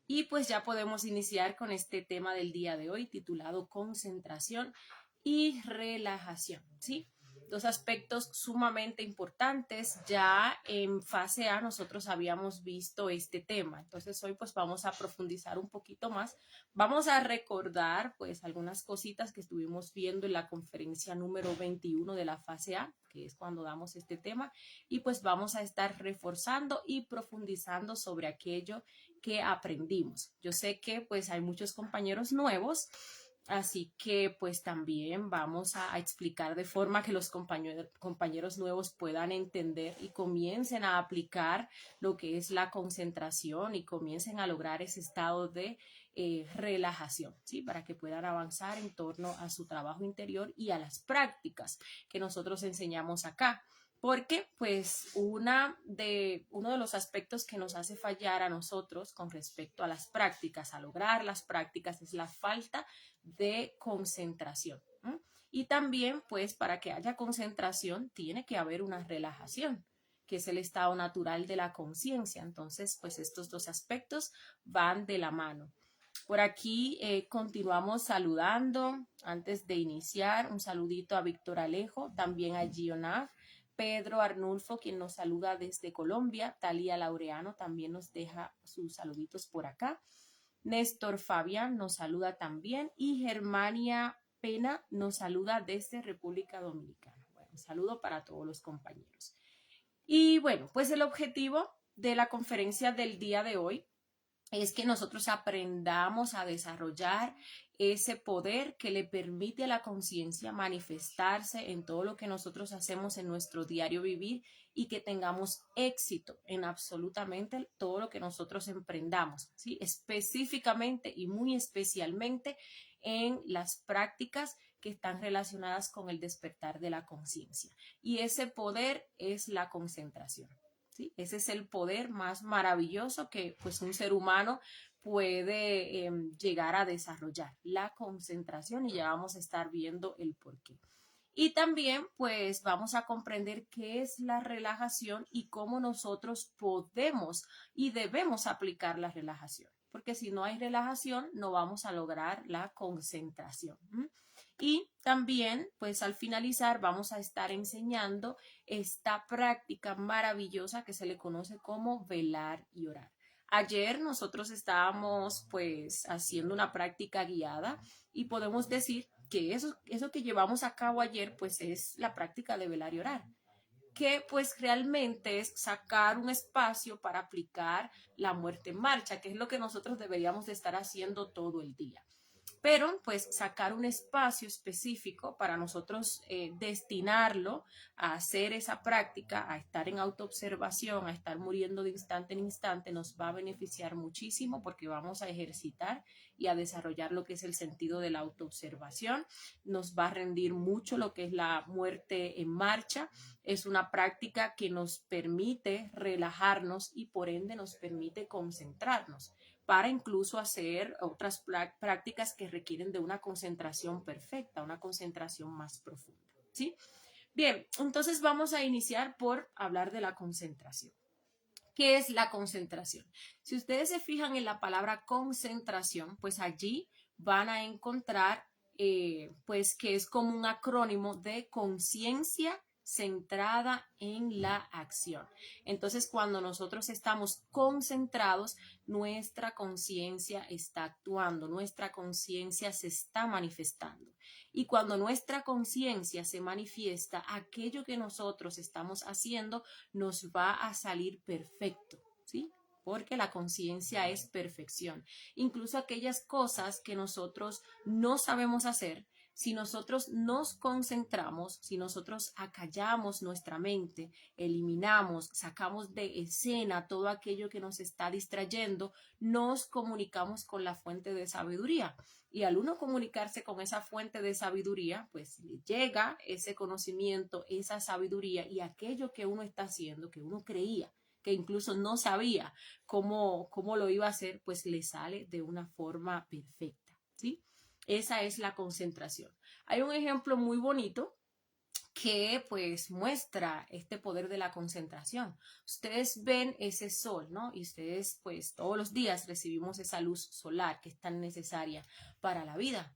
Y pues ya podemos iniciar con este tema del día de hoy titulado concentración y relajación, ¿sí? Dos aspectos sumamente importantes. Ya en fase A nosotros habíamos visto este tema, entonces hoy pues vamos a profundizar un poquito más. Vamos a recordar pues algunas cositas que estuvimos viendo en la conferencia número 21 de la fase A, que es cuando damos este tema, y pues vamos a estar reforzando y profundizando sobre aquello que aprendimos. Yo sé que pues hay muchos compañeros nuevos, así que pues también vamos a explicar de forma que los compañeros nuevos puedan entender y comiencen a aplicar lo que es la concentración y comiencen a lograr ese estado de relajación, ¿sí? Para que puedan avanzar en torno a su trabajo interior y a las prácticas que nosotros enseñamos acá. Porque pues uno de los aspectos que nos hace fallar a nosotros con respecto a las prácticas, a lograr las prácticas, es la falta de concentración. ¿Mm? Y también pues para que haya concentración tiene que haber una relajación, que es el estado natural de la conciencia. Entonces pues estos dos aspectos van de la mano. Por aquí continuamos saludando. Antes de iniciar, un saludito a Víctor Alejo, también a Gionaf, Pedro Arnulfo, quien nos saluda desde Colombia, Talía Laureano también nos deja sus saluditos por acá, Néstor Fabián nos saluda también y Germania Pena nos saluda desde República Dominicana. Bueno, un saludo para todos los compañeros. Y bueno, pues el objetivo de la conferencia del día de hoy es que nosotros aprendamos a desarrollar ese poder que le permite a la conciencia manifestarse en todo lo que nosotros hacemos en nuestro diario vivir y que tengamos éxito en absolutamente todo lo que nosotros emprendamos, ¿sí? Específicamente y muy especialmente en las prácticas que están relacionadas con el despertar de la conciencia. Y ese poder es la concentración. ¿Sí? Ese es el poder más maravilloso que pues un ser humano puede llegar a desarrollar, la concentración, y ya vamos a estar viendo el porqué. Y también pues vamos a comprender qué es la relajación y cómo nosotros podemos y debemos aplicar la relajación, porque si no hay relajación no vamos a lograr la concentración. Y también, pues al finalizar, vamos a estar enseñando esta práctica maravillosa que se le conoce como velar y orar. Ayer nosotros estábamos pues haciendo una práctica guiada y podemos decir que eso que llevamos a cabo ayer pues es la práctica de velar y orar, que pues realmente es sacar un espacio para aplicar la muerte en marcha, que es lo que nosotros deberíamos de estar haciendo todo el día. Pero pues sacar un espacio específico para nosotros destinarlo a hacer esa práctica, a estar en autoobservación, a estar muriendo de instante en instante, nos va a beneficiar muchísimo porque vamos a ejercitar y a desarrollar lo que es el sentido de la autoobservación. Nos va a rendir mucho lo que es la muerte en marcha. Es una práctica que nos permite relajarnos y por ende nos permite concentrarnos para incluso hacer otras prácticas que requieren de una concentración perfecta, una concentración más profunda, ¿sí? Bien, entonces vamos a iniciar por hablar de la concentración. ¿Qué es la concentración? Si ustedes se fijan en la palabra concentración, pues allí van a encontrar pues que es como un acrónimo de conciencia centrada en la acción. Entonces, cuando nosotros estamos concentrados, nuestra conciencia está actuando, nuestra conciencia se está manifestando. Y cuando nuestra conciencia se manifiesta, aquello que nosotros estamos haciendo nos va a salir perfecto, ¿sí? Porque la conciencia es perfección. Incluso aquellas cosas que nosotros no sabemos hacer, si nosotros nos concentramos, si nosotros acallamos nuestra mente, eliminamos, sacamos de escena todo aquello que nos está distrayendo, nos comunicamos con la fuente de sabiduría. Y al uno comunicarse con esa fuente de sabiduría, pues le llega ese conocimiento, esa sabiduría y aquello que uno está haciendo, que uno creía, que incluso no sabía cómo lo iba a hacer, pues le sale de una forma perfecta, ¿sí? Esa es la concentración. Hay un ejemplo muy bonito que pues muestra este poder de la concentración. Ustedes ven ese sol, ¿no? Y ustedes pues todos los días recibimos esa luz solar que es tan necesaria para la vida.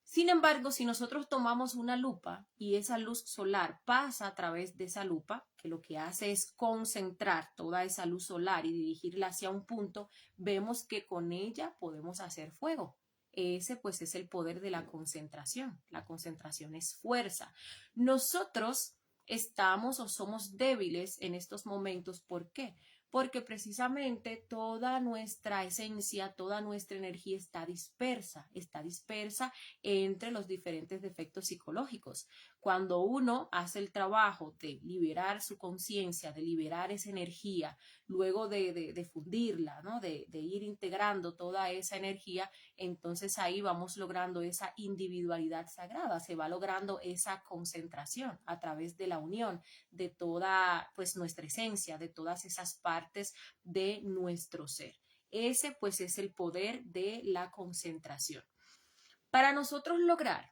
Sin embargo, si nosotros tomamos una lupa y esa luz solar pasa a través de esa lupa, que lo que hace es concentrar toda esa luz solar y dirigirla hacia un punto, vemos que con ella podemos hacer fuego. Ese pues es el poder de la concentración. La concentración es fuerza. Nosotros estamos o somos débiles en estos momentos. ¿Por qué? Porque precisamente toda nuestra esencia, toda nuestra energía está dispersa entre los diferentes defectos psicológicos. Cuando uno hace el trabajo de liberar su conciencia, de liberar esa energía, luego de fundirla, ¿no? de ir integrando toda esa energía, entonces ahí vamos logrando esa individualidad sagrada, se va logrando esa concentración a través de la unión de toda pues nuestra esencia, de todas esas partes de nuestro ser. Ese pues es el poder de la concentración. Para nosotros lograr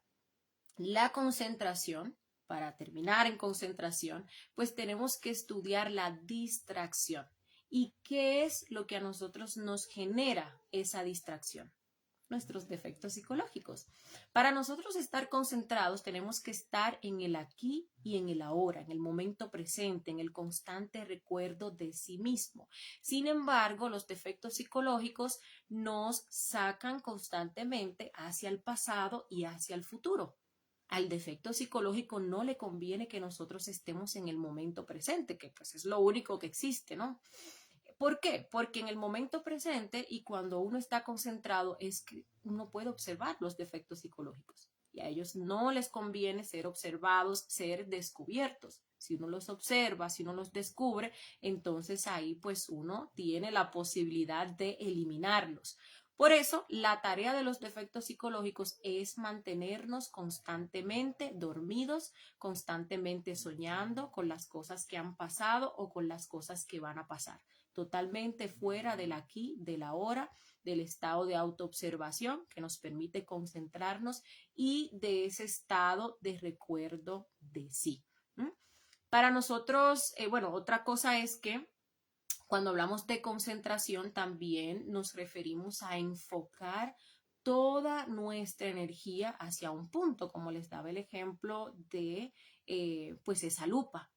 la concentración, para terminar en concentración, pues tenemos que estudiar la distracción. ¿Y qué es lo que a nosotros nos genera esa distracción? Nuestros defectos psicológicos. Para nosotros estar concentrados tenemos que estar en el aquí y en el ahora, en el momento presente, en el constante recuerdo de sí mismo. Sin embargo, los defectos psicológicos nos sacan constantemente hacia el pasado y hacia el futuro. Al defecto psicológico no le conviene que nosotros estemos en el momento presente, que pues es lo único que existe, ¿no? ¿Por qué? Porque en el momento presente y cuando uno está concentrado es que uno puede observar los defectos psicológicos y a ellos no les conviene ser observados, ser descubiertos. Si uno los observa, si uno los descubre, entonces ahí pues uno tiene la posibilidad de eliminarlos. Por eso, la tarea de los defectos psicológicos es mantenernos constantemente dormidos, constantemente soñando con las cosas que han pasado o con las cosas que van a pasar. Totalmente fuera del aquí, del ahora, del estado de autoobservación que nos permite concentrarnos y de ese estado de recuerdo de sí. Para nosotros, bueno, otra cosa es que cuando hablamos de concentración también nos referimos a enfocar toda nuestra energía hacia un punto, como les daba el ejemplo de pues esa lupa.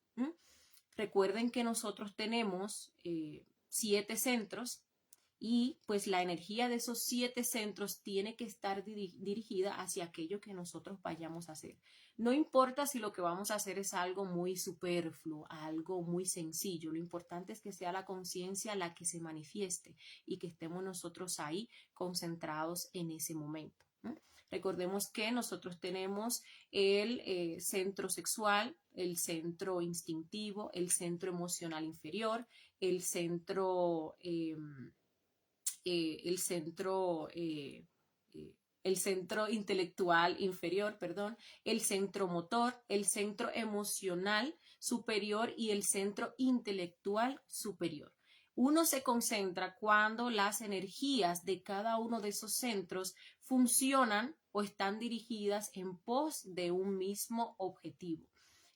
Recuerden que nosotros tenemos 7 centros y pues la energía de esos 7 centros tiene que estar dirigida hacia aquello que nosotros vayamos a hacer. No importa si lo que vamos a hacer es algo muy superfluo, algo muy sencillo, lo importante es que sea la conciencia la que se manifieste y que estemos nosotros ahí concentrados en ese momento. Recordemos que nosotros tenemos el centro sexual, el centro instintivo, el centro emocional inferior, el centro, el centro, el centro intelectual inferior, perdón, el centro motor, el centro emocional superior y el centro intelectual superior. Uno se concentra cuando las energías de cada uno de esos centros funcionan o están dirigidas en pos de un mismo objetivo,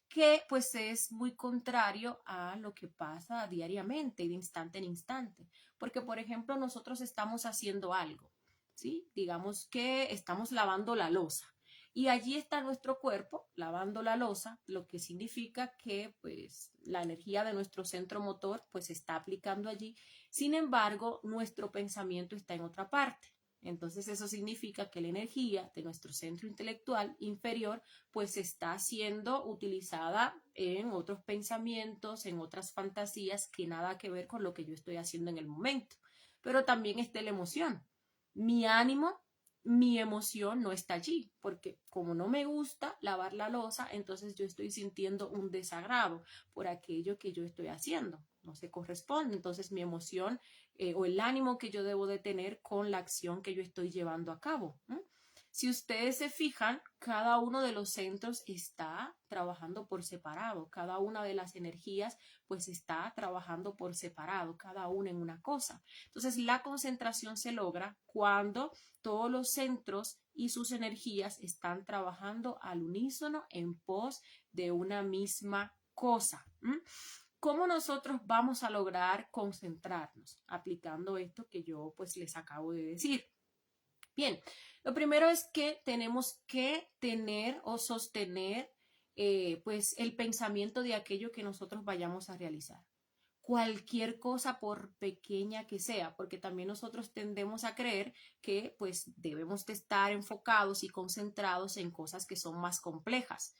que pues es muy contrario a lo que pasa diariamente, de instante en instante. Porque, por ejemplo, nosotros estamos haciendo algo, ¿sí? Digamos que estamos lavando la loza y allí está nuestro cuerpo lavando la loza, lo que significa que pues la energía de nuestro centro motor pues se está aplicando allí. Sin embargo, nuestro pensamiento está en otra parte. Entonces eso significa que la energía de nuestro centro intelectual inferior pues está siendo utilizada en otros pensamientos, en otras fantasías que nada que ver con lo que yo estoy haciendo en el momento. Pero también está la emoción. Mi ánimo, mi emoción no está allí, porque como no me gusta lavar la loza, entonces yo estoy sintiendo un desagrado por aquello que yo estoy haciendo. No se corresponde, entonces mi emoción o el ánimo que yo debo de tener con la acción que yo estoy llevando a cabo. Si ustedes se fijan, cada uno de los centros está trabajando por separado, cada una de las energías pues está trabajando por separado, cada una en una cosa. Entonces la concentración se logra cuando todos los centros y sus energías están trabajando al unísono en pos de una misma cosa. ¿Cómo nosotros vamos a lograr concentrarnos? Aplicando esto que yo pues les acabo de decir. Bien, lo primero es que tenemos que tener o sostener pues el pensamiento de aquello que nosotros vayamos a realizar. Cualquier cosa por pequeña que sea, porque también nosotros tendemos a creer que pues debemos de estar enfocados y concentrados en cosas que son más complejas.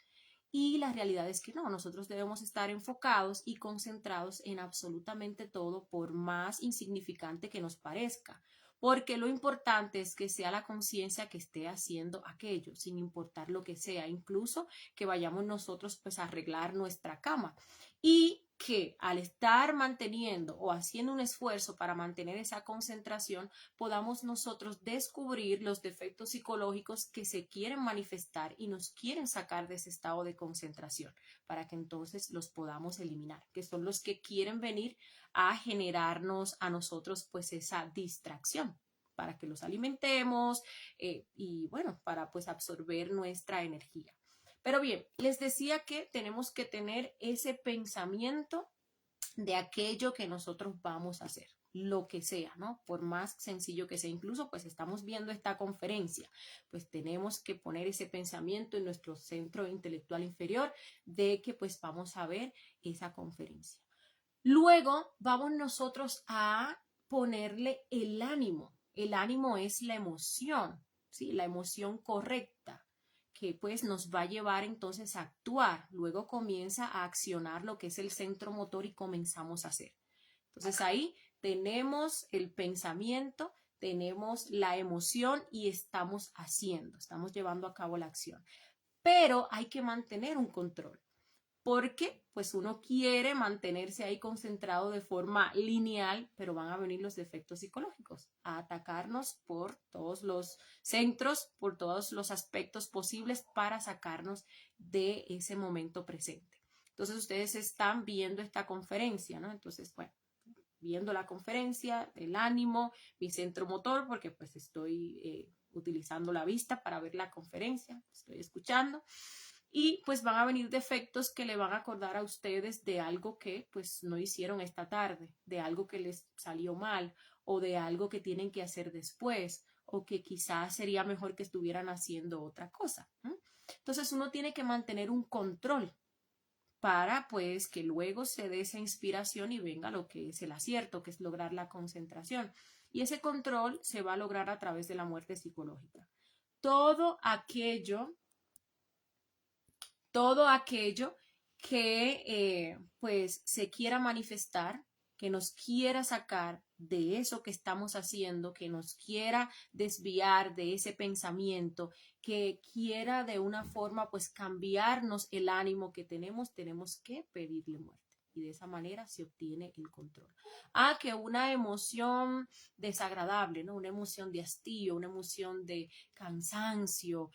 Y la realidad es que no, nosotros debemos estar enfocados y concentrados en absolutamente todo, por más insignificante que nos parezca. Porque lo importante es que sea la conciencia que esté haciendo aquello, sin importar lo que sea, incluso que vayamos nosotros pues a arreglar nuestra cama. Y que al estar manteniendo o haciendo un esfuerzo para mantener esa concentración, podamos nosotros descubrir los defectos psicológicos que se quieren manifestar y nos quieren sacar de ese estado de concentración, para que entonces los podamos eliminar, que son los que quieren venir a generarnos a nosotros pues esa distracción, para que los alimentemos y bueno, para pues absorber nuestra energía. Pero bien, les decía que tenemos que tener ese pensamiento de aquello que nosotros vamos a hacer, lo que sea, ¿no? Por más sencillo que sea, incluso pues estamos viendo esta conferencia, pues tenemos que poner ese pensamiento en nuestro centro intelectual inferior de que pues vamos a ver esa conferencia. Luego vamos nosotros a ponerle el ánimo. El ánimo es la emoción, ¿sí? La emoción correcta, que pues nos va a llevar entonces a actuar. Luego comienza a accionar lo que es el centro motor y comenzamos a hacer. Entonces ahí tenemos el pensamiento, tenemos la emoción y estamos haciendo, estamos llevando a cabo la acción. Pero hay que mantener un control, porque pues uno quiere mantenerse ahí concentrado de forma lineal, pero van a venir los defectos psicológicos a atacarnos por todos los centros, por todos los aspectos posibles para sacarnos de ese momento presente. Entonces ustedes están viendo esta conferencia, ¿no? Entonces, bueno, viendo la conferencia, el ánimo, mi centro motor, porque pues estoy utilizando la vista para ver la conferencia, estoy escuchando. Y pues van a venir defectos que le van a acordar a ustedes de algo que pues no hicieron esta tarde, de algo que les salió mal o de algo que tienen que hacer después o que quizás sería mejor que estuvieran haciendo otra cosa. Entonces uno tiene que mantener un control para pues que luego se dé esa inspiración y venga lo que es el acierto, que es lograr la concentración. Y ese control se va a lograr a través de la muerte psicológica. Todo aquello que pues se quiera manifestar, que nos quiera sacar de eso que estamos haciendo, que nos quiera desviar de ese pensamiento, que quiera de una forma pues cambiarnos el ánimo que tenemos que pedirle muerte. Y de esa manera se obtiene el control. Que una emoción desagradable, ¿no? Una emoción de hastío, una emoción de cansancio,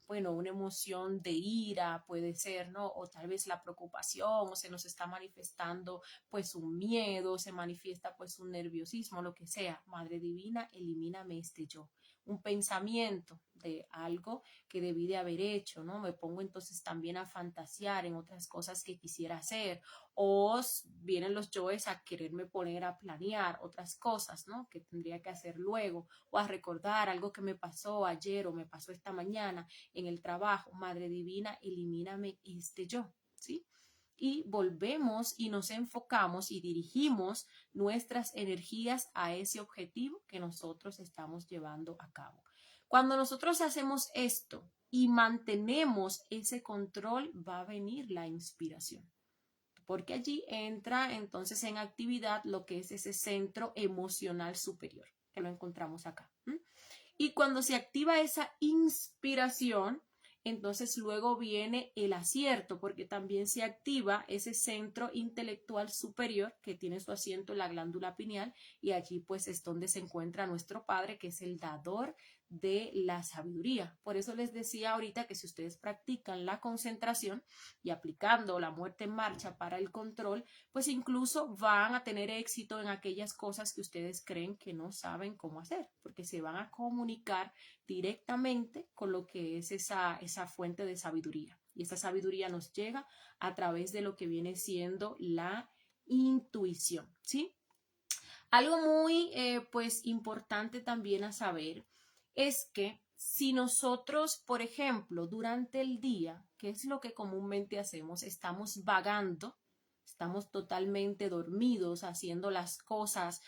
bueno, una emoción de ira puede ser, ¿no? O tal vez la preocupación, o se nos está manifestando pues un miedo, se manifiesta pues un nerviosismo, lo que sea. Madre Divina, elimíname este yo. Un pensamiento de algo que debí de haber hecho, ¿no? Me pongo entonces también a fantasear en otras cosas que quisiera hacer, o vienen los yoes a quererme poner a planear otras cosas, ¿no? Que tendría que hacer luego, o a recordar algo que me pasó ayer o me pasó esta mañana en el trabajo. Madre Divina, elimíname este yo, ¿sí? Y volvemos y nos enfocamos y dirigimos nuestras energías a ese objetivo que nosotros estamos llevando a cabo. Cuando nosotros hacemos esto y mantenemos ese control, va a venir la inspiración, porque allí entra entonces en actividad lo que es ese centro emocional superior, que lo encontramos acá. Y cuando se activa esa inspiración, entonces luego viene el acierto, porque también se activa ese centro intelectual superior que tiene su asiento en la glándula pineal, y allí pues es donde se encuentra nuestro Padre, que es el dador de la sabiduría. Por eso les decía ahorita que si ustedes practican la concentración y aplicando la muerte en marcha para el control, pues incluso van a tener éxito en aquellas cosas que ustedes creen que no saben cómo hacer, porque se van a comunicar directamente con lo que es esa fuente de sabiduría. Y esa sabiduría nos llega a través de lo que viene siendo la intuición, ¿sí? Algo muy pues importante también a saber es que si nosotros, por ejemplo, durante el día, que es lo que comúnmente hacemos, estamos vagando, estamos totalmente dormidos haciendo las cosas,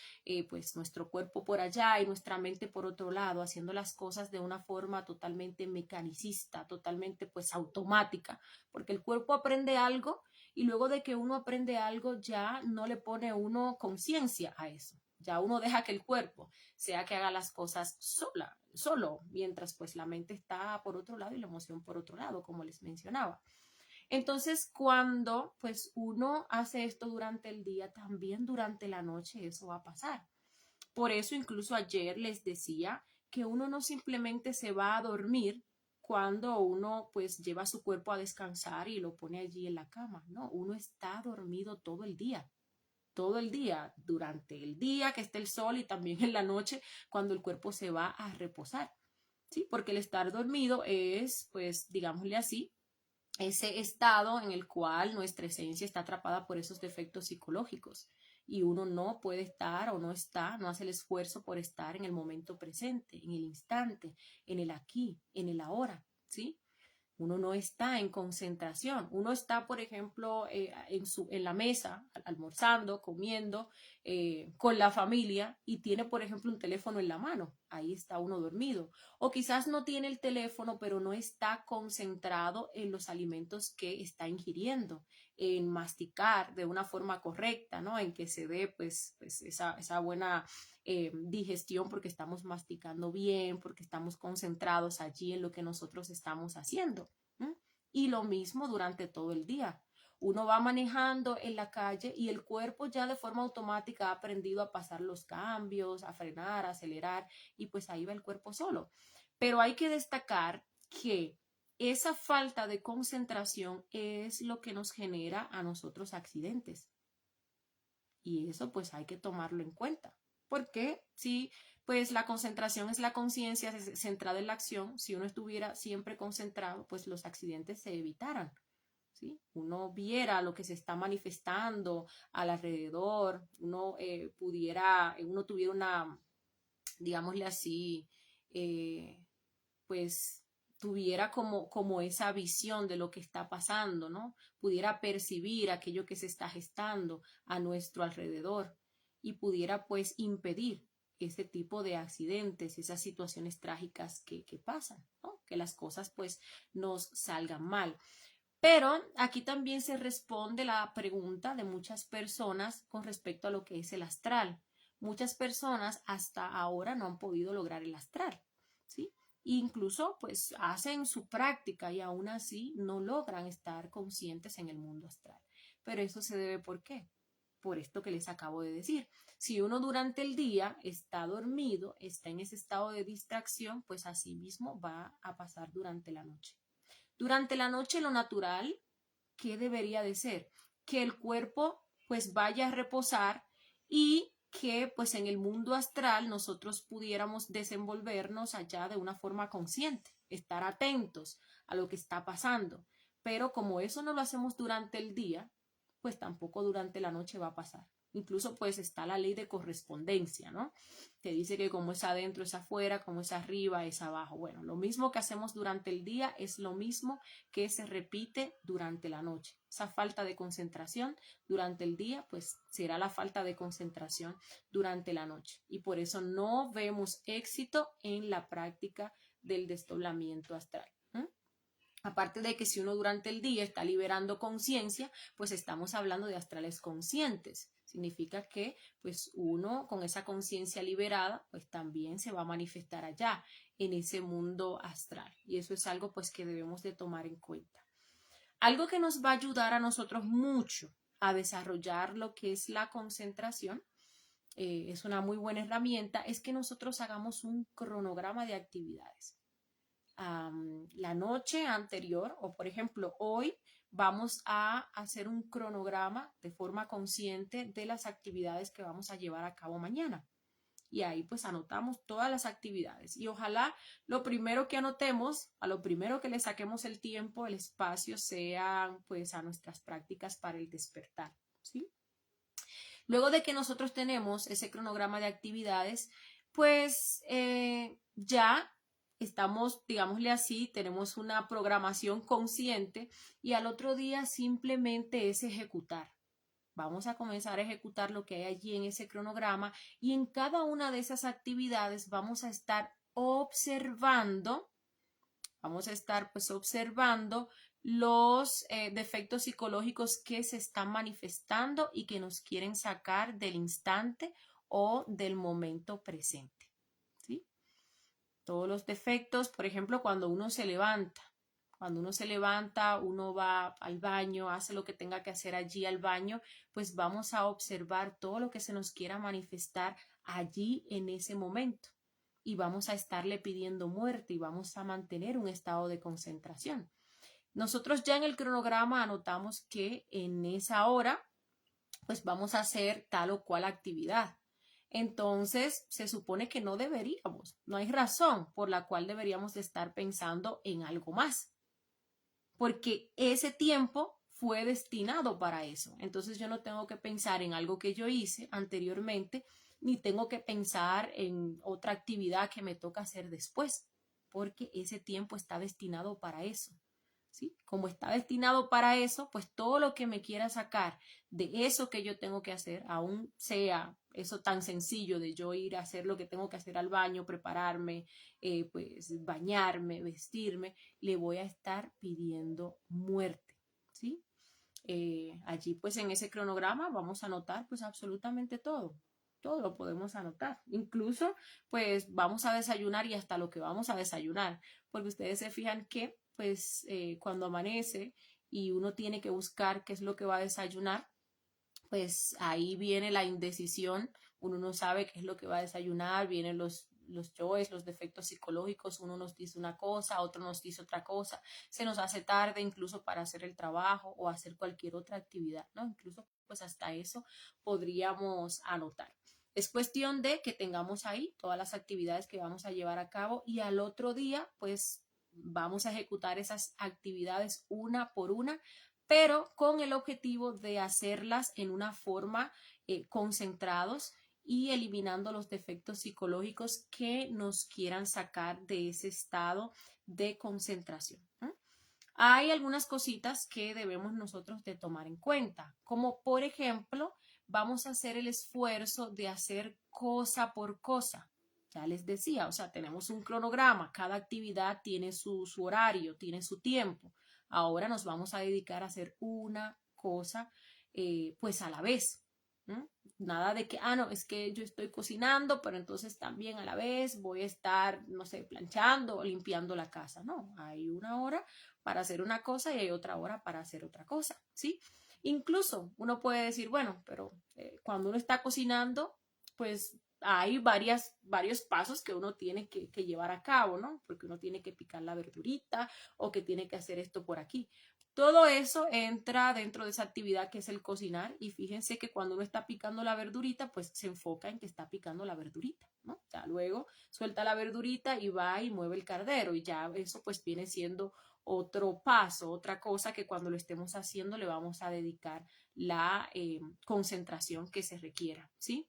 pues nuestro cuerpo por allá y nuestra mente por otro lado, haciendo las cosas de una forma totalmente mecanicista, totalmente pues automática, porque el cuerpo aprende algo y luego de que uno aprende algo ya no le pone uno conciencia a eso. Ya uno deja que el cuerpo sea que haga las cosas solo, mientras pues la mente está por otro lado y la emoción por otro lado, como les mencionaba. Entonces, cuando pues uno hace esto durante el día, también durante la noche eso va a pasar. Por eso incluso ayer les decía que uno no simplemente se va a dormir cuando uno pues lleva su cuerpo a descansar y lo pone allí en la cama, no, uno está dormido todo el día, durante el día que esté el sol y también en la noche cuando el cuerpo se va a reposar, ¿sí? Porque el estar dormido es, pues, digámosle así, ese estado en el cual nuestra esencia está atrapada por esos defectos psicológicos y uno no puede estar o no está, no hace el esfuerzo por estar en el momento presente, en el instante, en el aquí, en el ahora, ¿sí? Uno no está en concentración. Uno está, por ejemplo, en la mesa, almorzando, comiendo, con la familia y tiene, por ejemplo, un teléfono en la mano. Ahí está uno dormido. O quizás no tiene el teléfono, pero no está concentrado en los alimentos que está ingiriendo, en masticar de una forma correcta, ¿no? En que se dé, pues esa buena digestión porque estamos masticando bien, porque estamos concentrados allí en lo que nosotros estamos haciendo. ¿Mm? Y lo mismo durante todo el día. Uno va manejando en la calle y el cuerpo ya de forma automática ha aprendido a pasar los cambios, a frenar, a acelerar y pues ahí va el cuerpo solo. Pero hay que destacar que esa falta de concentración es lo que nos genera a nosotros accidentes. Y eso pues hay que tomarlo en cuenta. Porque si pues la concentración es la conciencia centrada en la acción, si uno estuviera siempre concentrado, pues los accidentes se evitaran. ¿Sí? Uno viera lo que se está manifestando al alrededor, uno uno tuviera una, digámosle así, pues tuviera como esa visión de lo que está pasando, ¿no? Pudiera percibir aquello que se está gestando a nuestro alrededor y pudiera pues impedir ese tipo de accidentes, esas situaciones trágicas que pasan, ¿no? Que las cosas pues nos salgan mal. Pero aquí también se responde la pregunta de muchas personas con respecto a lo que es el astral. Muchas personas hasta ahora no han podido lograr el astral, ¿sí? Incluso pues hacen su práctica y aún así no logran estar conscientes en el mundo astral. Pero eso se debe ¿por qué? Por esto que les acabo de decir. Si uno durante el día está dormido, está en ese estado de distracción, pues así mismo va a pasar durante la noche. Durante la noche lo natural, ¿qué debería de ser? Que el cuerpo pues vaya a reposar y que pues en el mundo astral nosotros pudiéramos desenvolvernos allá de una forma consciente, estar atentos a lo que está pasando. Pero como eso no lo hacemos durante el día, pues tampoco durante la noche va a pasar. Incluso pues está la ley de correspondencia, ¿no? Que dice que como es adentro es afuera, como es arriba es abajo. Bueno, lo mismo que hacemos durante el día es lo mismo que se repite durante la noche. Esa falta de concentración durante el día, pues será la falta de concentración durante la noche. Y por eso no vemos éxito en la práctica del desdoblamiento astral. Aparte de que si uno durante el día está liberando conciencia, pues estamos hablando de astrales conscientes. Significa que pues uno con esa conciencia liberada pues también se va a manifestar allá en ese mundo astral. Y eso es algo pues que debemos de tomar en cuenta. Algo que nos va a ayudar a nosotros mucho a desarrollar lo que es la concentración es una muy buena herramienta, es que nosotros hagamos un cronograma de actividades. La noche anterior, o por ejemplo hoy, vamos a hacer un cronograma de forma consciente de las actividades que vamos a llevar a cabo mañana. Y ahí pues anotamos todas las actividades. Y ojalá lo primero que anotemos, a lo primero que le saquemos el tiempo, el espacio, sean pues a nuestras prácticas para el despertar, ¿sí? Luego de que nosotros tenemos ese cronograma de actividades, pues ya estamos, digámosle así, tenemos una programación consciente y al otro día simplemente es ejecutar. Vamos a comenzar a ejecutar lo que hay allí en ese cronograma y en cada una de esas actividades vamos a estar observando, los defectos psicológicos que se están manifestando y que nos quieren sacar del instante o del momento presente, ¿sí? Todos los defectos, por ejemplo, cuando uno se levanta, uno va al baño, hace lo que tenga que hacer allí al baño, pues vamos a observar todo lo que se nos quiera manifestar allí en ese momento. Y vamos a estarle pidiendo muerte y vamos a mantener un estado de concentración. Nosotros ya en el cronograma anotamos que en esa hora, pues vamos a hacer tal o cual actividad. Entonces, se supone que no deberíamos, no hay razón por la cual deberíamos de estar pensando en algo más, porque ese tiempo fue destinado para eso. Entonces, yo no tengo que pensar en algo que yo hice anteriormente, ni tengo que pensar en otra actividad que me toca hacer después, porque ese tiempo está destinado para eso. ¿Sí? Como está destinado para eso, pues todo lo que me quiera sacar de eso que yo tengo que hacer, aún sea eso tan sencillo de yo ir a hacer lo que tengo que hacer al baño, prepararme, pues bañarme, vestirme, le voy a estar pidiendo muerte, ¿sí? Allí pues en ese cronograma vamos a anotar pues absolutamente todo lo podemos anotar. Incluso, pues vamos a desayunar y hasta lo que vamos a desayunar, porque ustedes se fijan que, pues, cuando amanece y uno tiene que buscar qué es lo que va a desayunar, pues ahí viene la indecisión, uno no sabe qué es lo que va a desayunar, vienen los yoes, los defectos psicológicos, uno nos dice una cosa, otro nos dice otra cosa, se nos hace tarde incluso para hacer el trabajo o hacer cualquier otra actividad, ¿no? Incluso pues hasta eso podríamos anotar. Es cuestión de que tengamos ahí todas las actividades que vamos a llevar a cabo y al otro día pues vamos a ejecutar esas actividades una por una, pero con el objetivo de hacerlas en una forma concentrados y eliminando los defectos psicológicos que nos quieran sacar de ese estado de concentración. Hay algunas cositas que debemos nosotros de tomar en cuenta, como por ejemplo, vamos a hacer el esfuerzo de hacer cosa por cosa. Ya les decía, o sea, tenemos un cronograma, cada actividad tiene su horario, tiene su tiempo. Ahora nos vamos a dedicar a hacer una cosa pues a la vez. Nada de que, no, es que yo estoy cocinando, pero entonces también a la vez voy a estar, no sé, planchando o limpiando la casa. No, hay una hora para hacer una cosa y hay otra hora para hacer otra cosa, ¿sí? Incluso uno puede decir, bueno, pero cuando uno está cocinando, pues hay varios pasos que uno tiene que llevar a cabo, ¿no? Porque uno tiene que picar la verdurita o que tiene que hacer esto por aquí. Todo eso entra dentro de esa actividad que es el cocinar y fíjense que cuando uno está picando la verdurita, pues se enfoca en que está picando la verdurita, ¿no? Ya luego suelta la verdurita y va y mueve el cardero y ya eso pues viene siendo otro paso, otra cosa que cuando lo estemos haciendo le vamos a dedicar la concentración que se requiera, ¿sí?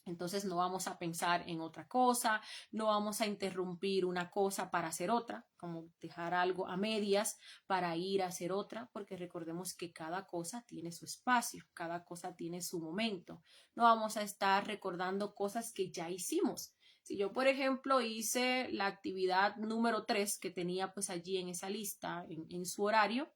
Entonces no vamos a pensar en otra cosa, no vamos a interrumpir una cosa para hacer otra, como dejar algo a medias para ir a hacer otra, porque recordemos que cada cosa tiene su espacio, cada cosa tiene su momento. No vamos a estar recordando cosas que ya hicimos. Si yo, por ejemplo, hice la actividad número 3 que tenía pues allí en esa lista, en su horario,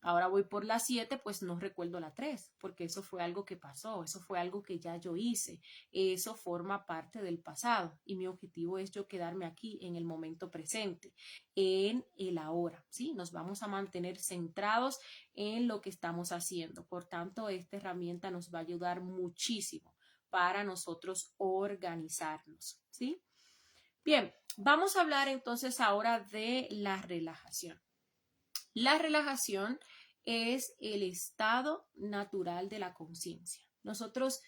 ahora voy por la 7, pues no recuerdo la 3, porque eso fue algo que pasó, eso fue algo que ya yo hice, eso forma parte del pasado y mi objetivo es yo quedarme aquí en el momento presente, en el ahora, ¿sí? Nos vamos a mantener centrados en lo que estamos haciendo. Por tanto, esta herramienta nos va a ayudar muchísimo para nosotros organizarnos, ¿sí? Bien, vamos a hablar entonces ahora de la relajación. La relajación es el estado natural de la conciencia. Nosotros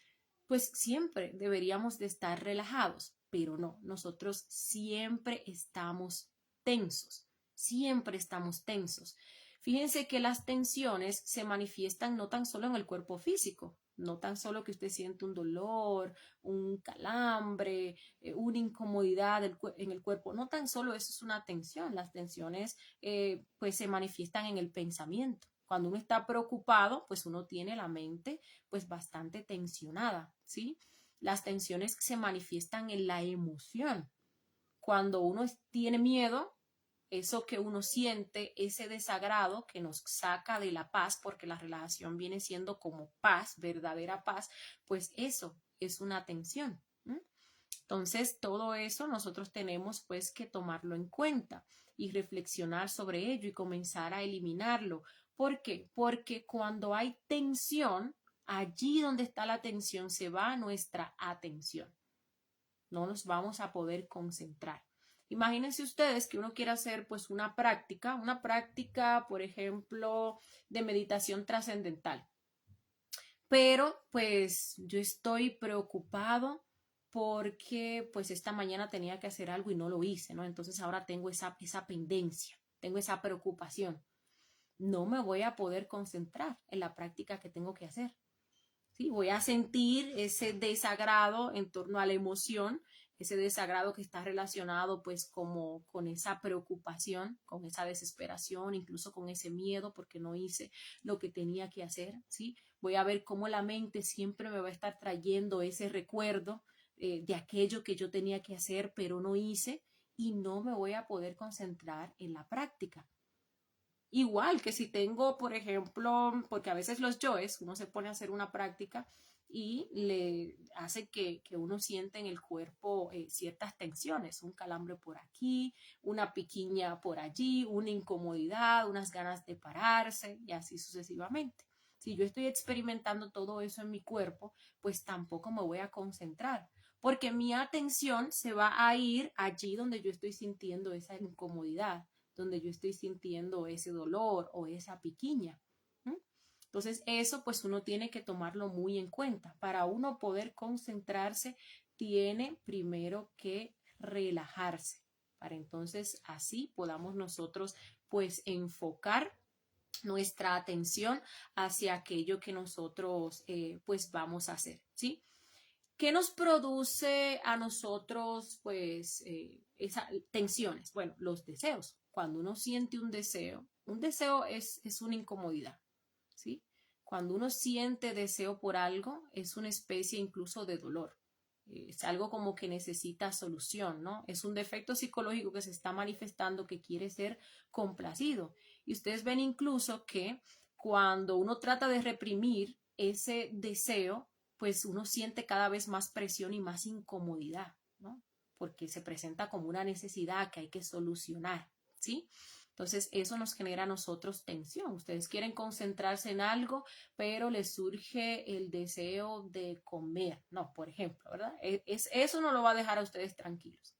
pues siempre deberíamos de estar relajados, pero no, nosotros siempre estamos tensos, siempre estamos tensos. Fíjense que las tensiones se manifiestan no tan solo en el cuerpo físico, no tan solo que usted siente un dolor, un calambre, una incomodidad en el cuerpo, no tan solo eso es una tensión, las tensiones pues se manifiestan en el pensamiento. Cuando uno está preocupado, pues uno tiene la mente pues bastante tensionada, ¿sí? Las tensiones se manifiestan en la emoción. Cuando uno tiene miedo, eso que uno siente, ese desagrado que nos saca de la paz, porque la relajación viene siendo como paz, verdadera paz, pues eso es una tensión. Entonces, todo eso nosotros tenemos pues que tomarlo en cuenta y reflexionar sobre ello y comenzar a eliminarlo. ¿Por qué? Porque cuando hay tensión, allí donde está la tensión se va nuestra atención. No nos vamos a poder concentrar. Imagínense ustedes que uno quiere hacer pues una práctica, por ejemplo, de meditación trascendental. Pero pues yo estoy preocupado porque pues esta mañana tenía que hacer algo y no lo hice, ¿no? Entonces ahora tengo esa pendencia, tengo esa preocupación. No me voy a poder concentrar en la práctica que tengo que hacer. ¿Sí? Voy a sentir ese desagrado en torno a la emoción, ese desagrado que está relacionado pues como con esa preocupación, con esa desesperación, incluso con ese miedo porque no hice lo que tenía que hacer, ¿sí? Voy a ver cómo la mente siempre me va a estar trayendo ese recuerdo de aquello que yo tenía que hacer pero no hice y no me voy a poder concentrar en la práctica. Igual que si tengo, por ejemplo, porque a veces los yoes, uno se pone a hacer una práctica y le hace que uno siente en el cuerpo ciertas tensiones, un calambre por aquí, una piquiña por allí, una incomodidad, unas ganas de pararse y así sucesivamente. Si yo estoy experimentando todo eso en mi cuerpo, pues tampoco me voy a concentrar, porque mi atención se va a ir allí donde yo estoy sintiendo esa incomodidad, donde yo estoy sintiendo ese dolor o esa piquiña. Entonces eso pues uno tiene que tomarlo muy en cuenta. Para uno poder concentrarse, tiene primero que relajarse, para entonces así podamos nosotros pues enfocar nuestra atención hacia aquello que nosotros pues vamos a hacer, ¿sí? ¿Qué nos produce a nosotros, pues, esas tensiones? Bueno, los deseos. Cuando uno siente un deseo es una incomodidad, ¿sí? Cuando uno siente deseo por algo, es una especie incluso de dolor. Es algo como que necesita solución, ¿no? Es un defecto psicológico que se está manifestando que quiere ser complacido. Y ustedes ven incluso que cuando uno trata de reprimir ese deseo, pues uno siente cada vez más presión y más incomodidad, ¿no? Porque se presenta como una necesidad que hay que solucionar, ¿sí? Entonces eso nos genera a nosotros tensión. Ustedes quieren concentrarse en algo, pero les surge el deseo de comer, no, por ejemplo, ¿verdad? Eso no lo va a dejar a ustedes tranquilos.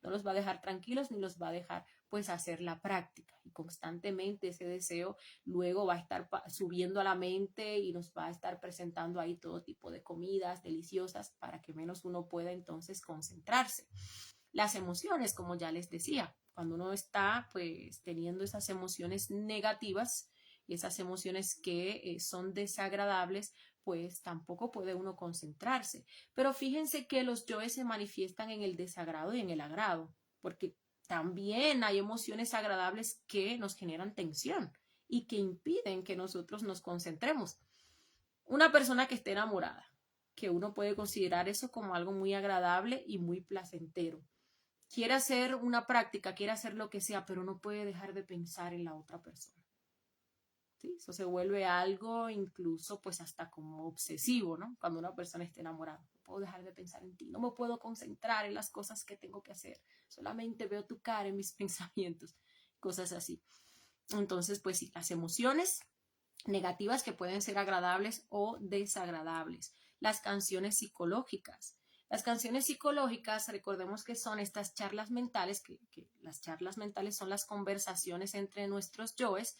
No los va a dejar tranquilos ni los va a dejar pues hacer la práctica, y constantemente ese deseo luego va a estar subiendo a la mente y nos va a estar presentando ahí todo tipo de comidas deliciosas para que menos uno pueda entonces concentrarse. Las emociones, como ya les decía, cuando uno está pues teniendo esas emociones negativas, esas emociones que son desagradables, pues tampoco puede uno concentrarse. Pero fíjense que los yoes se manifiestan en el desagrado y en el agrado, porque también hay emociones agradables que nos generan tensión y que impiden que nosotros nos concentremos. Una persona que esté enamorada, que uno puede considerar eso como algo muy agradable y muy placentero. Quiere hacer una práctica, quiere hacer lo que sea, pero no puede dejar de pensar en la otra persona. ¿Sí? Eso se vuelve algo incluso pues hasta como obsesivo, ¿no? Cuando una persona está enamorada. No puedo dejar de pensar en ti, no me puedo concentrar en las cosas que tengo que hacer. Solamente veo tu cara en mis pensamientos, cosas así. Entonces, pues sí, las emociones negativas que pueden ser agradables o desagradables. las canciones psicológicas. Las canciones psicológicas, recordemos que son estas charlas mentales, que las charlas mentales son las conversaciones entre nuestros yoes,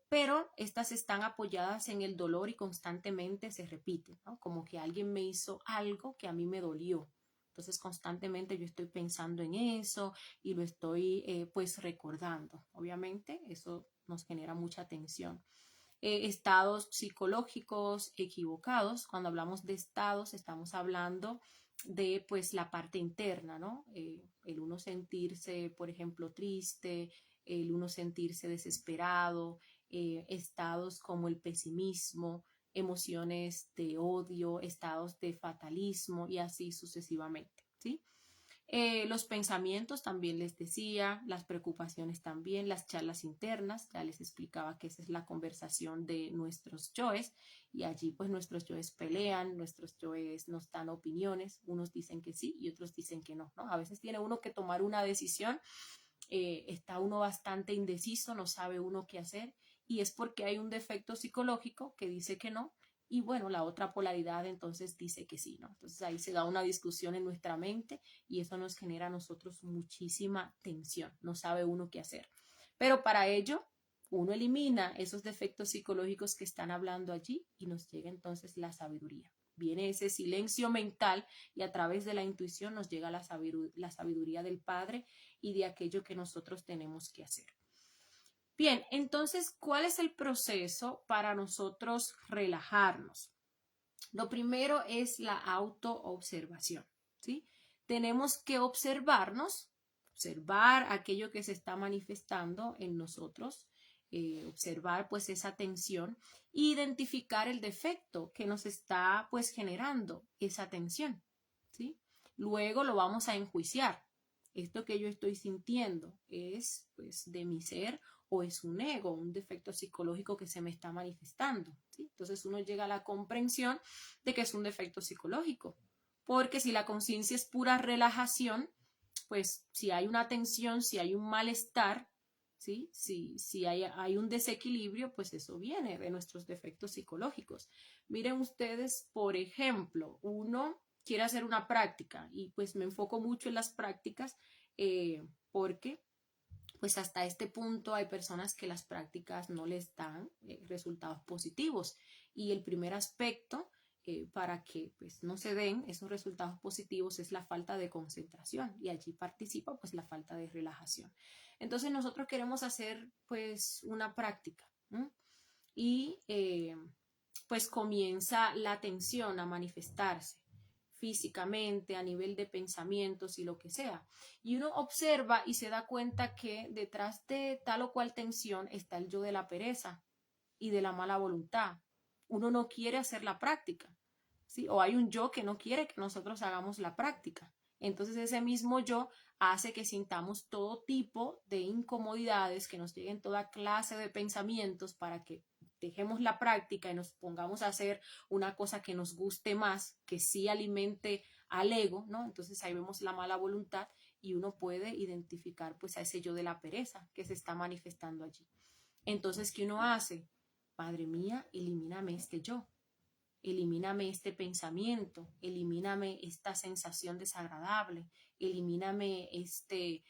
pero estas están apoyadas en el dolor y constantemente se repiten, ¿no? Como que alguien me hizo algo que a mí me dolió. Entonces constantemente yo estoy pensando en eso y lo estoy pues recordando. Obviamente eso nos genera mucha tensión. Estados psicológicos equivocados. Cuando hablamos de estados, estamos hablando de pues la parte interna, ¿no? El uno sentirse, por ejemplo, triste, el uno sentirse desesperado, estados como el pesimismo, emociones de odio, estados de fatalismo y así sucesivamente, ¿sí? Los pensamientos también les decía, las preocupaciones también, las charlas internas, ya les explicaba que esa es la conversación de nuestros yoes y allí pues nuestros yoes pelean, nuestros yoes nos dan opiniones, unos dicen que sí y otros dicen que no, ¿no? A veces tiene uno que tomar una decisión, está uno bastante indeciso, no sabe uno qué hacer y es porque hay un defecto psicológico que dice que no y bueno, la otra polaridad entonces dice que sí, ¿no? Entonces ahí se da una discusión en nuestra mente y eso nos genera a nosotros muchísima tensión, no sabe uno qué hacer. Pero para ello, uno elimina esos defectos psicológicos que están hablando allí y nos llega entonces la sabiduría. Viene ese silencio mental y a través de la intuición nos llega la sabiduría del Padre y de aquello que nosotros tenemos que hacer. Bien, entonces, ¿cuál es el proceso para nosotros relajarnos? Lo primero es la autoobservación, ¿sí? Tenemos que observarnos, observar aquello que se está manifestando en nosotros, observar pues esa tensión e identificar el defecto que nos está pues generando esa tensión, ¿sí? Luego lo vamos a enjuiciar. Esto que yo estoy sintiendo es pues de mi ser o es un ego, un defecto psicológico que se me está manifestando, ¿sí? Entonces uno llega a la comprensión de que es un defecto psicológico, porque si la conciencia es pura relajación, pues si hay una tensión, si hay un malestar, ¿sí? Si hay un desequilibrio, pues eso viene de nuestros defectos psicológicos. Miren ustedes, por ejemplo, uno quiere hacer una práctica y pues me enfoco mucho en las prácticas porque pues hasta este punto hay personas que las prácticas no les dan resultados positivos y el primer aspecto para que pues no se den esos resultados positivos es la falta de concentración y allí participa pues la falta de relajación. Entonces nosotros queremos hacer pues una práctica, ¿no? Y pues comienza la tensión a manifestarse físicamente, a nivel de pensamientos y lo que sea. Y uno observa y se da cuenta que detrás de tal o cual tensión está el yo de la pereza y de la mala voluntad. Uno no quiere hacer la práctica, ¿sí? O hay un yo que no quiere que nosotros hagamos la práctica. Entonces ese mismo yo hace que sintamos todo tipo de incomodidades, que nos lleguen toda clase de pensamientos para que dejemos la práctica y nos pongamos a hacer una cosa que nos guste más, que sí alimente al ego, ¿no? Entonces ahí vemos la mala voluntad y uno puede identificar pues a ese yo de la pereza que se está manifestando allí. Entonces, ¿qué uno hace? Padre mía, elimíname este yo. Elimíname este pensamiento, elimíname esta sensación desagradable, elimíname este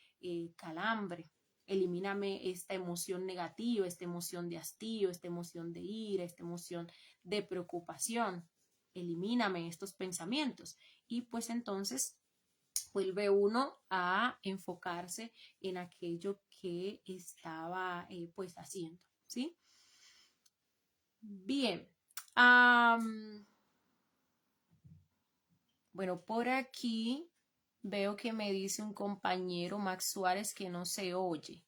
calambre, elimíname esta emoción negativa, esta emoción de hastío, esta emoción de ira, esta emoción de preocupación. Elimíname estos pensamientos. Y pues entonces vuelve uno a enfocarse en aquello que estaba pues haciendo, ¿sí? Bien. Bueno, por aquí veo que me dice un compañero, Max Suárez, que no se oye.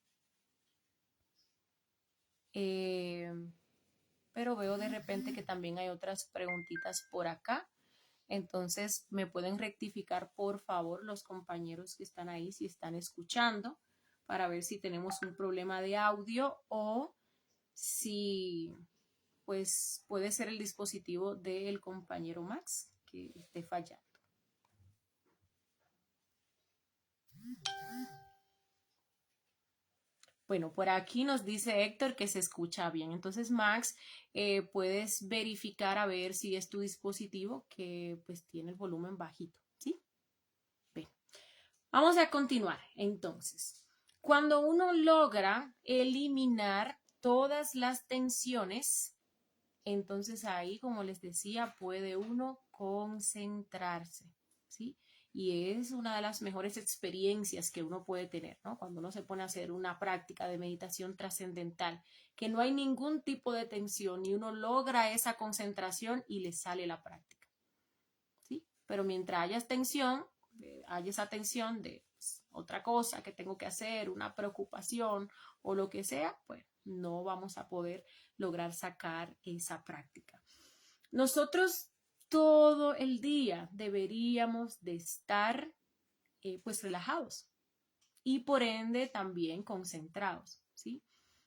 Pero veo de repente que también hay otras preguntitas por acá. Entonces, ¿me pueden rectificar, por favor, los compañeros que están ahí, si están escuchando, para ver si tenemos un problema de audio o si, pues, puede ser el dispositivo del compañero Max que esté fallando? Bueno, por aquí nos dice Héctor que se escucha bien. Entonces, Max, puedes verificar a ver si es tu dispositivo que pues tiene el volumen bajito, ¿sí? Bien. Vamos a continuar. Entonces, cuando uno logra eliminar todas las tensiones, entonces ahí, como les decía, puede uno concentrarse, ¿sí? Y es una de las mejores experiencias que uno puede tener, ¿no? Cuando uno se pone a hacer una práctica de meditación trascendental, que no hay ningún tipo de tensión y uno logra esa concentración y le sale la práctica, ¿sí? Pero mientras haya tensión, hay esa tensión de pues, otra cosa que tengo que hacer, una preocupación o lo que sea, pues no vamos a poder lograr sacar esa práctica. Nosotros todo el día deberíamos de estar pues relajados y por ende también concentrados, ¿sí?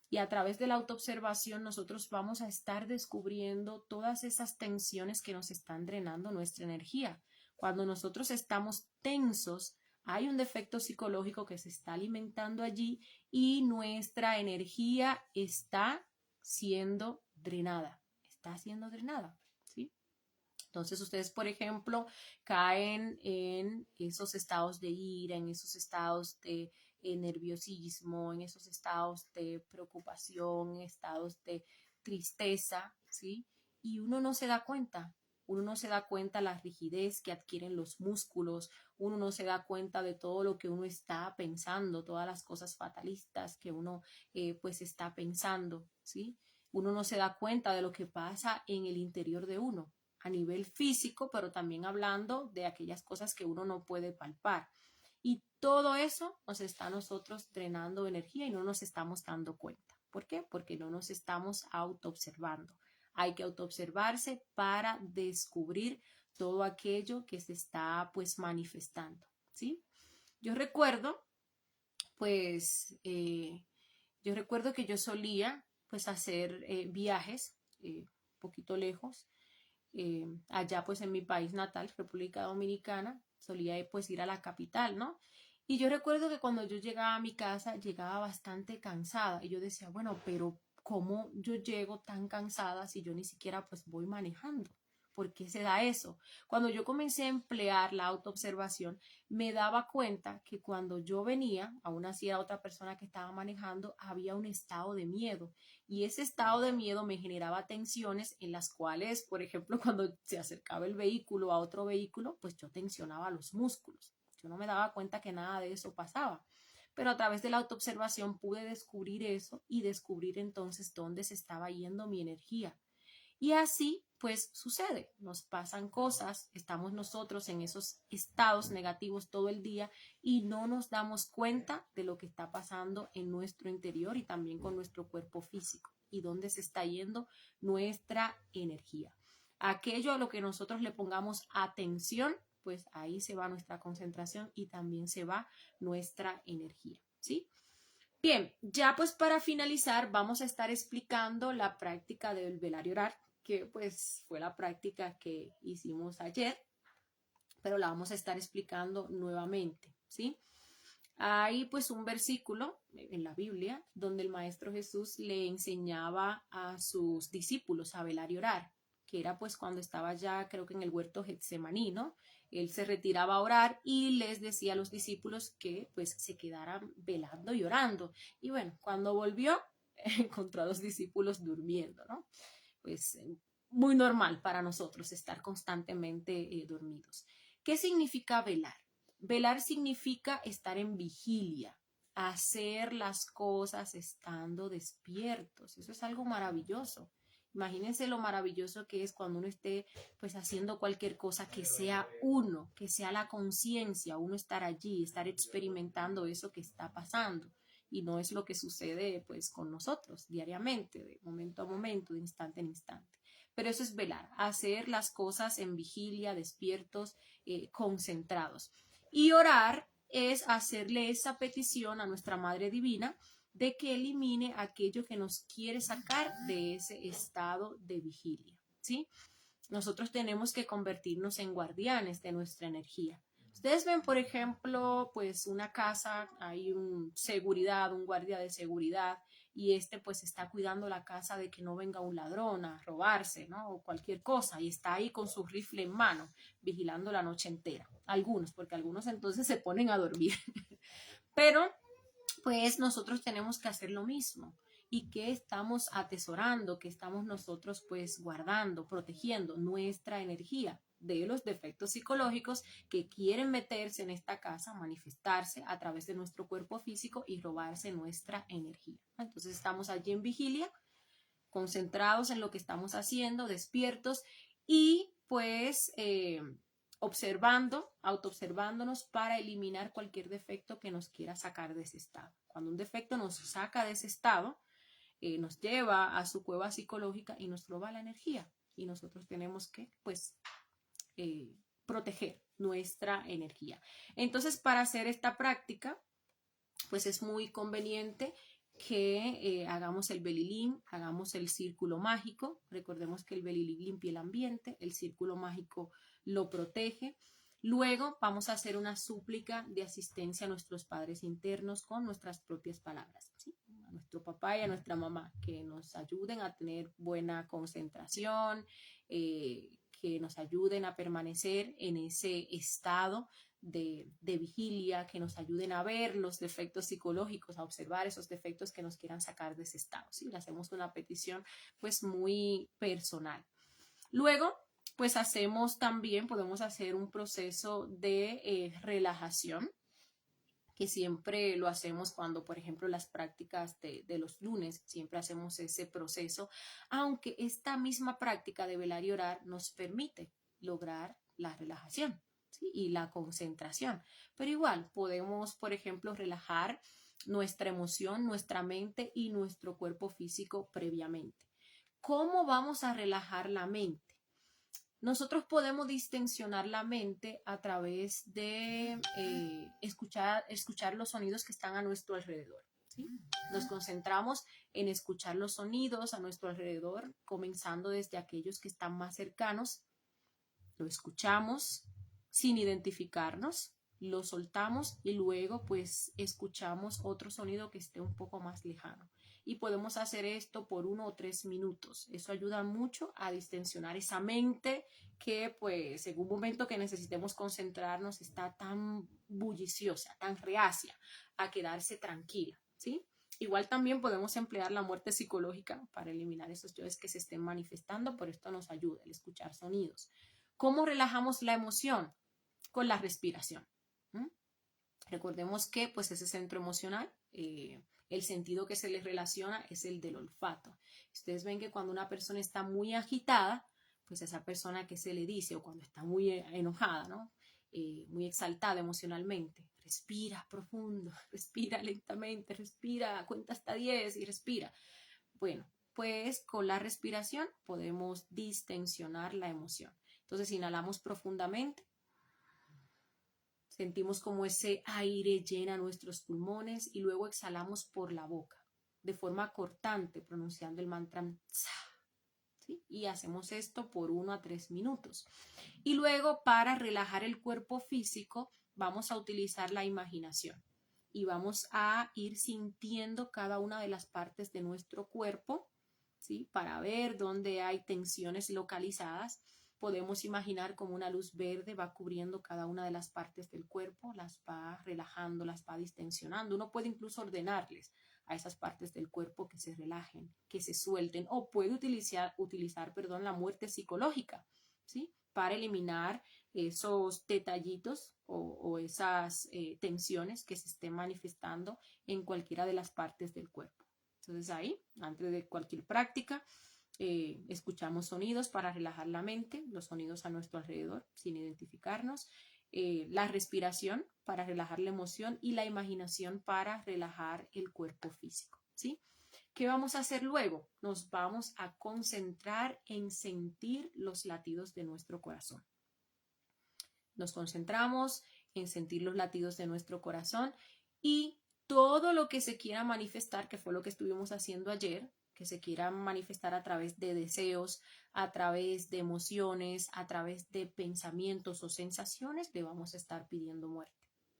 Y a través de la autoobservación nosotros vamos a estar descubriendo todas esas tensiones que nos están drenando nuestra energía. Cuando nosotros estamos tensos, hay un defecto psicológico que se está alimentando allí y nuestra energía está siendo drenada. Está siendo drenada, ¿sí? Entonces ustedes, por ejemplo, caen en esos estados de ira, en esos estados de nerviosismo, en esos estados de preocupación, estados de tristeza, ¿sí? Y uno no se da cuenta. Uno no se da cuenta la rigidez que adquieren los músculos, uno no se da cuenta de todo lo que uno está pensando, todas las cosas fatalistas que uno pues está pensando, ¿sí? Uno no se da cuenta de lo que pasa en el interior de uno a nivel físico, pero también hablando de aquellas cosas que uno no puede palpar. Y todo eso nos está a nosotros drenando energía y no nos estamos dando cuenta. ¿Por qué? Porque no nos estamos autoobservando. Hay que autoobservarse para descubrir todo aquello que se está pues manifestando, ¿sí? Yo recuerdo pues yo recuerdo que yo solía pues hacer viajes un poquito lejos allá pues en mi país natal, República Dominicana, solía pues ir a la capital, ¿no? Y yo recuerdo que cuando yo llegaba a mi casa, llegaba bastante cansada y yo decía, bueno, pero ¿cómo yo llego tan cansada si yo ni siquiera pues voy manejando? ¿Por qué se da eso? Cuando yo comencé a emplear la autoobservación, me daba cuenta que cuando yo venía, aún así era otra persona que estaba manejando, había un estado de miedo y ese estado de miedo me generaba tensiones en las cuales, por ejemplo, cuando se acercaba el vehículo a otro vehículo, pues yo tensionaba los músculos. Yo no me daba cuenta que nada de eso pasaba. Pero a través de la autoobservación pude descubrir eso y descubrir entonces dónde se estaba yendo mi energía. Y así, pues sucede, nos pasan cosas, estamos nosotros en esos estados negativos todo el día y no nos damos cuenta de lo que está pasando en nuestro interior y también con nuestro cuerpo físico y dónde se está yendo nuestra energía. Aquello a lo que nosotros le pongamos atención, pues ahí se va nuestra concentración y también se va nuestra energía, ¿sí? Bien, ya pues para finalizar vamos a estar explicando la práctica del velar y orar, que pues fue la práctica que hicimos ayer, pero la vamos a estar explicando nuevamente, ¿sí? Hay pues un versículo en la Biblia donde el Maestro Jesús le enseñaba a sus discípulos a velar y orar, que era pues cuando estaba ya creo que en el huerto Getsemaní, ¿no? Él se retiraba a orar y les decía a los discípulos que pues se quedaran velando y orando. Y bueno, cuando volvió encontró a los discípulos durmiendo, ¿no? Pues muy normal para nosotros estar constantemente dormidos. ¿Qué significa velar? Velar significa estar en vigilia, hacer las cosas estando despiertos. Eso es algo maravilloso. Imagínense lo maravilloso que es cuando uno esté pues haciendo cualquier cosa que sea uno, que sea la conciencia, uno estar allí, estar experimentando eso que está pasando. Y no es lo que sucede pues con nosotros diariamente, de momento a momento, de instante en instante. Pero eso es velar, hacer las cosas en vigilia, despiertos, concentrados. Y orar es hacerle esa petición a nuestra Madre Divina de que elimine aquello que nos quiere sacar de ese estado de vigilia, ¿sí? Nosotros tenemos que convertirnos en guardianes de nuestra energía. Ustedes ven, por ejemplo, pues una casa, hay un seguridad, un guardia de seguridad, y pues está cuidando la casa de que no venga un ladrón a robarse, ¿no? O cualquier cosa, y está ahí con su rifle en mano, vigilando la noche entera. Algunos, porque algunos entonces se ponen a dormir. Pero pues nosotros tenemos que hacer lo mismo. ¿Y qué estamos atesorando? ¿Qué estamos nosotros pues guardando, protegiendo nuestra energía de los defectos psicológicos que quieren meterse en esta casa, manifestarse a través de nuestro cuerpo físico y robarse nuestra energía? Entonces estamos allí en vigilia, concentrados en lo que estamos haciendo, despiertos y pues observando, autoobservándonos para eliminar cualquier defecto que nos quiera sacar de ese estado. Cuando un defecto nos saca de ese estado, nos lleva a su cueva psicológica y nos roba la energía. Y nosotros tenemos que, pues, proteger nuestra energía. Entonces, para hacer esta práctica, pues es muy conveniente que hagamos el belilín, hagamos el círculo mágico. Recordemos que el belilín limpia el ambiente, el círculo mágico lo protege. Luego vamos a hacer una súplica de asistencia a nuestros padres internos con nuestras propias palabras, ¿sí? A nuestro papá y a nuestra mamá, que nos ayuden a tener buena concentración, que nos ayuden a permanecer en ese estado de vigilia, que nos ayuden a ver los defectos psicológicos, a observar esos defectos que nos quieran sacar de ese estado. ¿Sí? Le hacemos una petición pues muy personal. Luego, pues podemos hacer un proceso de relajación, que siempre lo hacemos cuando, por ejemplo, las prácticas de los lunes, siempre hacemos ese proceso, aunque esta misma práctica de velar y orar nos permite lograr la relajación, ¿sí? Y la concentración. Pero igual podemos, por ejemplo, relajar nuestra emoción, nuestra mente y nuestro cuerpo físico previamente. ¿Cómo vamos a relajar la mente? Nosotros podemos distensionar la mente a través de escuchar los sonidos que están a nuestro alrededor, ¿sí? Nos concentramos en escuchar los sonidos a nuestro alrededor, comenzando desde aquellos que están más cercanos. Lo escuchamos sin identificarnos, lo soltamos y luego pues escuchamos otro sonido que esté un poco más lejano. Y podemos hacer esto por 1 o 3 minutos. Eso ayuda mucho a distensionar esa mente que pues en un momento que necesitemos concentrarnos está tan bulliciosa, tan reacia a quedarse tranquila, ¿sí? Igual también podemos emplear la muerte psicológica para eliminar esos yoes que se estén manifestando, por esto nos ayuda el escuchar sonidos. ¿Cómo relajamos la emoción? Con la respiración. Recordemos que pues ese centro emocional, el sentido que se les relaciona es el del olfato. Ustedes ven que cuando una persona está muy agitada, pues esa persona que se le dice, o cuando está muy enojada, ¿no? Muy exaltada emocionalmente, respira profundo, respira lentamente, respira, cuenta hasta 10 y respira. Bueno, pues con la respiración podemos distensionar la emoción. Entonces inhalamos profundamente. Sentimos como ese aire llena nuestros pulmones y luego exhalamos por la boca de forma cortante, pronunciando el mantra Tsa, ¿sí? Y hacemos esto por 1 a 3 minutos. Y luego, para relajar el cuerpo físico, vamos a utilizar la imaginación y vamos a ir sintiendo cada una de las partes de nuestro cuerpo, ¿sí? Para ver dónde hay tensiones localizadas. Podemos imaginar como una luz verde va cubriendo cada una de las partes del cuerpo, las va relajando, las va distensionando. Uno puede incluso ordenarles a esas partes del cuerpo que se relajen, que se suelten, o puede utilizar la muerte psicológica, ¿sí? Para eliminar esos detallitos o esas tensiones que se estén manifestando en cualquiera de las partes del cuerpo. Entonces ahí, antes de cualquier práctica, escuchamos sonidos para relajar la mente, los sonidos a nuestro alrededor sin identificarnos, la respiración para relajar la emoción y la imaginación para relajar el cuerpo físico, ¿sí? ¿Qué vamos a hacer luego? Nos vamos a concentrar en sentir los latidos de nuestro corazón. Nos concentramos en sentir los latidos de nuestro corazón y todo lo que se quiera manifestar, que fue lo que estuvimos haciendo ayer, que se quieran manifestar a través de deseos, a través de emociones, a través de pensamientos o sensaciones, le vamos a estar pidiendo muerte.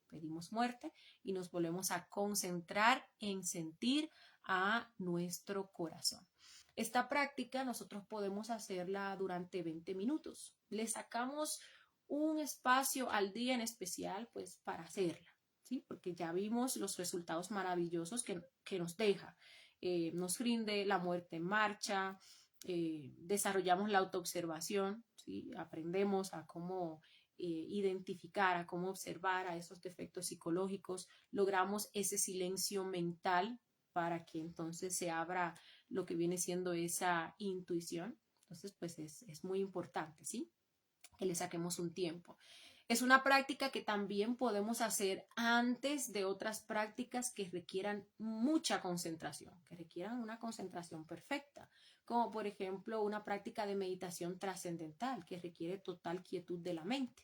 Pedimos muerte y nos volvemos a concentrar en sentir a nuestro corazón. Esta práctica nosotros podemos hacerla durante 20 minutos. Le sacamos un espacio al día en especial pues para hacerla, ¿sí? Porque ya vimos los resultados maravillosos que nos deja. Nos rinde la muerte en marcha, desarrollamos la autoobservación, ¿sí? Aprendemos a cómo identificar, a cómo observar a esos defectos psicológicos, logramos ese silencio mental para que entonces se abra lo que viene siendo esa intuición. Entonces, pues es muy importante, ¿sí? Que le saquemos un tiempo. Es una práctica que también podemos hacer antes de otras prácticas que requieran mucha concentración, que requieran una concentración perfecta, como por ejemplo una práctica de meditación trascendental que requiere total quietud de la mente.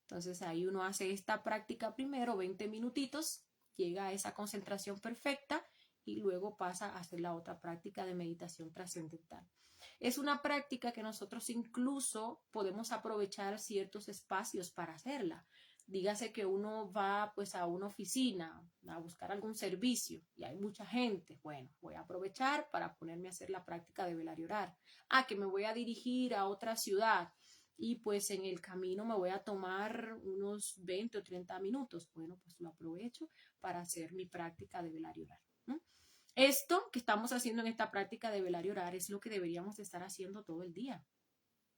Entonces ahí uno hace esta práctica primero, 20 minutitos, llega a esa concentración perfecta y luego pasa a hacer la otra práctica de meditación trascendental. Es una práctica que nosotros incluso podemos aprovechar ciertos espacios para hacerla. Dígase que uno va pues a una oficina a buscar algún servicio y hay mucha gente. Bueno, voy a aprovechar para ponerme a hacer la práctica de velar y orar. Que me voy a dirigir a otra ciudad y pues en el camino me voy a tomar unos 20 o 30 minutos. Bueno, pues lo aprovecho para hacer mi práctica de velar y orar. Esto que estamos haciendo en esta práctica de velar y orar es lo que deberíamos estar haciendo todo el día,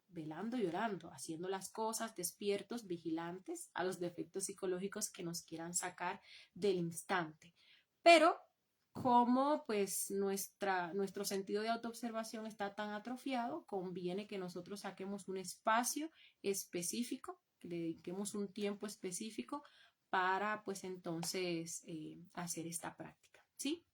velando y orando, haciendo las cosas despiertos, vigilantes a los defectos psicológicos que nos quieran sacar del instante. Pero como pues nuestro sentido de autoobservación está tan atrofiado, conviene que nosotros saquemos un espacio específico, que le dediquemos un tiempo específico para pues entonces hacer esta práctica, ¿sí?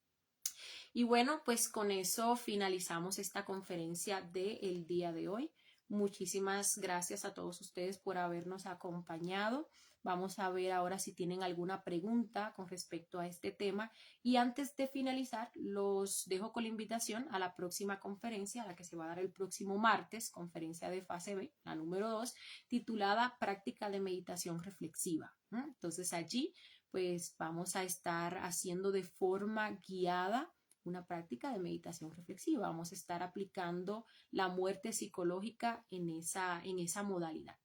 Y bueno, pues con eso finalizamos esta conferencia del día de hoy. Muchísimas gracias a todos ustedes por habernos acompañado. Vamos a ver ahora si tienen alguna pregunta con respecto a este tema. Y antes de finalizar, los dejo con la invitación a la próxima conferencia, a la que se va a dar el próximo martes, conferencia de fase B, la número 2, titulada Práctica de Meditación Reflexiva. Entonces allí, pues vamos a estar haciendo de forma guiada una práctica de meditación reflexiva. Vamos a estar aplicando la muerte psicológica en esa modalidad.